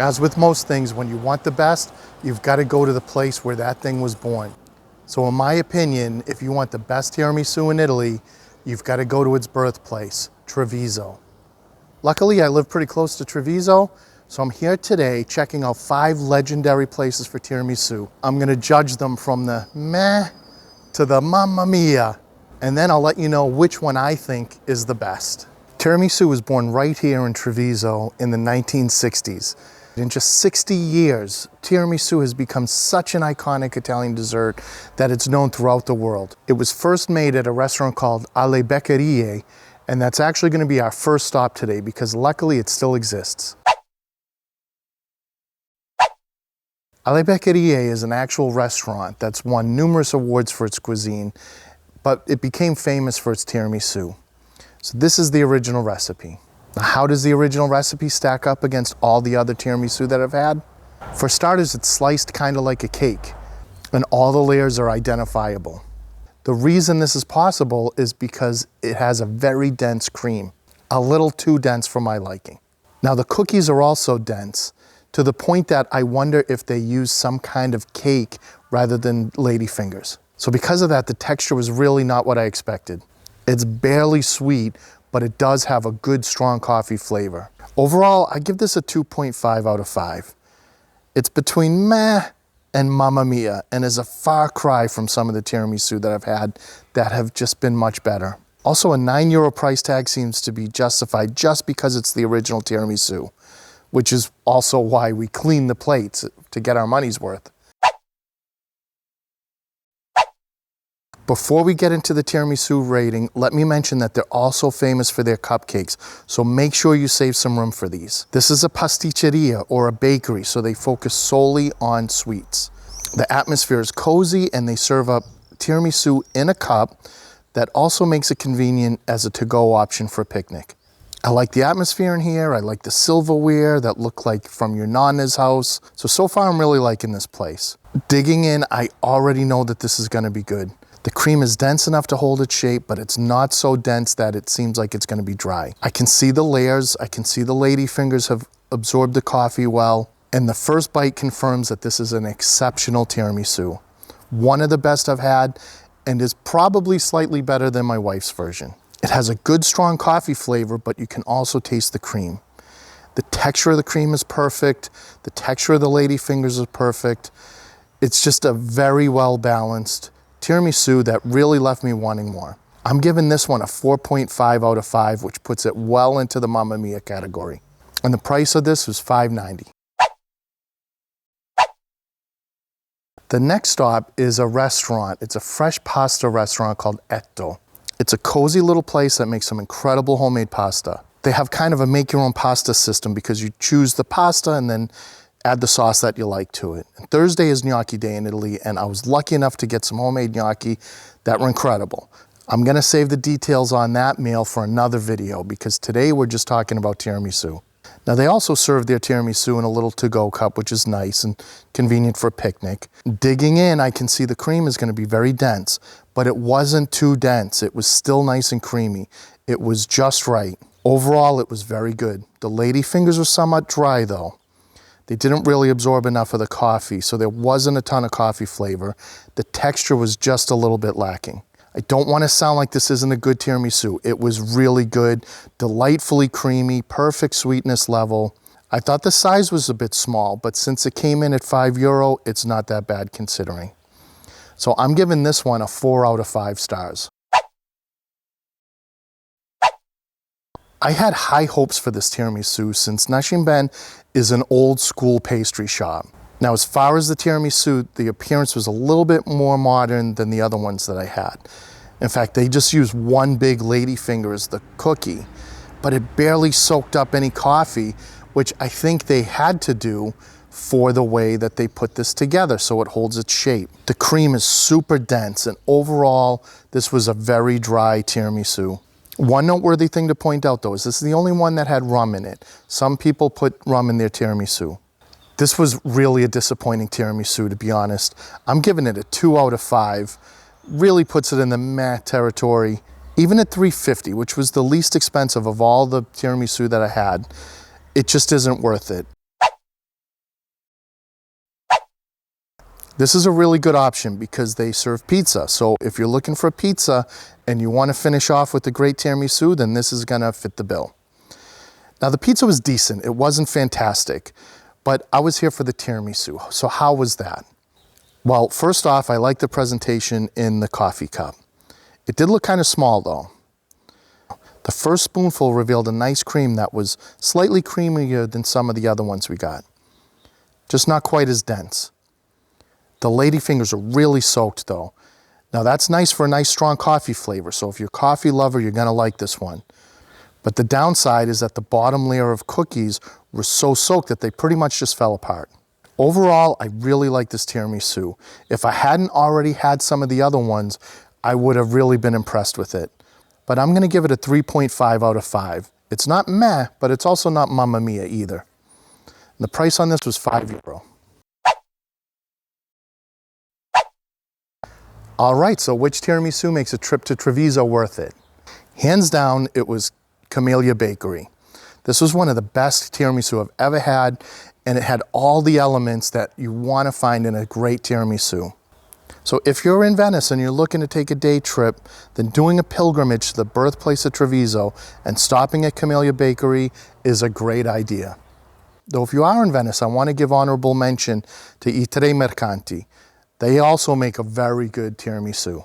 As with most things, when you want the best, you've got to go to the place where that thing was born. So in my opinion, if you want the best tiramisu in Italy, you've got to go to its birthplace, Treviso. Luckily, I live pretty close to Treviso, so I'm here today checking out 5 legendary places for tiramisu. I'm gonna judge them from the meh to the mamma mia, and then I'll let you know which one I think is the best. Tiramisu was born right here in Treviso in the 1960s. In just 60 years, tiramisu has become such an iconic Italian dessert that it's known throughout the world. It was first made at a restaurant called Alle Beccherie, and that's actually going to be our first stop today because luckily it still exists. Alle Beccherie is an actual restaurant that's won numerous awards for its cuisine, but it became famous for its tiramisu. So this is the original recipe. Now, how does the original recipe stack up against all the other tiramisu that I've had? For starters, it's sliced kind of like a cake, and all the layers are identifiable. The reason this is possible is because it has a very dense cream, a little too dense for my liking. Now the cookies are also dense, to the point that I wonder if they use some kind of cake rather than ladyfingers. So because of that, the texture was really not what I expected. It's barely sweet, but it does have a good strong coffee flavor. Overall, I give this a 2.5 out of 5. It's between meh and mamma mia, and is a far cry from some of the tiramisu that I've had that have just been much better. Also, a €9 price tag seems to be justified just because it's the original tiramisu, which is also why we clean the plates to get our money's worth. Before we get into the tiramisu rating, let me mention that they're also famous for their cupcakes, so make sure you save some room for these. This is a pasticceria or a bakery, so they focus solely on sweets. The atmosphere is cozy and they serve up tiramisu in a cup that also makes it convenient as a to-go option for a picnic. I like the atmosphere in here. I like the silverware that look like from your nonna's house. So far I'm really liking this place. Digging in, I already know that this is gonna be good. The cream is dense enough to hold its shape, but it's not so dense that it seems like it's gonna be dry. I can see the layers, I can see the lady fingers have absorbed the coffee well, and the first bite confirms that this is an exceptional tiramisu. One of the best I've had, and is probably slightly better than my wife's version. It has a good strong coffee flavor, but you can also taste the cream. The texture of the cream is perfect, the texture of the lady fingers is perfect. It's just a very well balanced tiramisu that really left me wanting more. I'm giving this one a 4.5 out of 5, which puts it well into the Mamma Mia category. And the price of this was $5.90. The next stop is a restaurant. It's a fresh pasta restaurant called Etto. It's a cozy little place that makes some incredible homemade pasta. They have kind of a make your own pasta system because you choose the pasta and then add the sauce that you like to it. And Thursday is gnocchi day in Italy, and I was lucky enough to get some homemade gnocchi that were incredible. I'm gonna save the details on that meal for another video because today we're just talking about tiramisu. Now they also serve their tiramisu in a little to-go cup, which is nice and convenient for a picnic. Digging in, I can see the cream is gonna be very dense, but it wasn't too dense. It was still nice and creamy. It was just right. Overall, it was very good. The lady fingers were somewhat dry though. They didn't really absorb enough of the coffee, so there wasn't a ton of coffee flavor. The texture was just a little bit lacking. I don't want to sound like this isn't a good tiramisu. It was really good, delightfully creamy, perfect sweetness level. I thought the size was a bit small, but since it came in at €5, it's not that bad considering. So I'm giving this one a 4 out of 5 stars. I had high hopes for this tiramisu since Nascimben is an old school pastry shop. Now, as far as the tiramisu, the appearance was a little bit more modern than the other ones that I had. In fact, they just used one big lady finger as the cookie, but it barely soaked up any coffee, which I think they had to do for the way that they put this together so it holds its shape. The cream is super dense, and overall, this was a very dry tiramisu. One noteworthy thing to point out though is this is the only one that had rum in it. Some people put rum in their tiramisu. This was really a disappointing tiramisu, to be honest. I'm giving it a 2 out of 5. Really puts it in the meh territory. Even at $3.50, which was the least expensive of all the tiramisu that I had, it just isn't worth it. This is a really good option because they serve pizza. So if you're looking for a pizza and you want to finish off with a great tiramisu, then this is gonna fit the bill. Now the pizza was decent, it wasn't fantastic, but I was here for the tiramisu. So how was that? Well, first off, I like the presentation in the coffee cup. It did look kind of small though. The first spoonful revealed a nice cream that was slightly creamier than some of the other ones we got. Just not quite as dense. The ladyfingers are really soaked though. Now that's nice for a nice strong coffee flavor, so if you're a coffee lover, you're gonna like this one. But the downside is that the bottom layer of cookies were so soaked that they pretty much just fell apart. Overall, I really like this tiramisu. If I hadn't already had some of the other ones, I would have really been impressed with it. But I'm gonna give it a 3.5 out of 5. It's not meh, but it's also not Mamma Mia either. And the price on this was €5. All right, so which tiramisu makes a trip to Treviso worth it? Hands down, it was Camelia Bakery. This was one of the best tiramisu I've ever had, and it had all the elements that you want to find in a great tiramisu. So if you're in Venice and you're looking to take a day trip, then doing a pilgrimage to the birthplace of Treviso and stopping at Camelia Bakery is a great idea. Though if you are in Venice, I want to give honorable mention to I Tre Mercanti. They also make a very good tiramisu.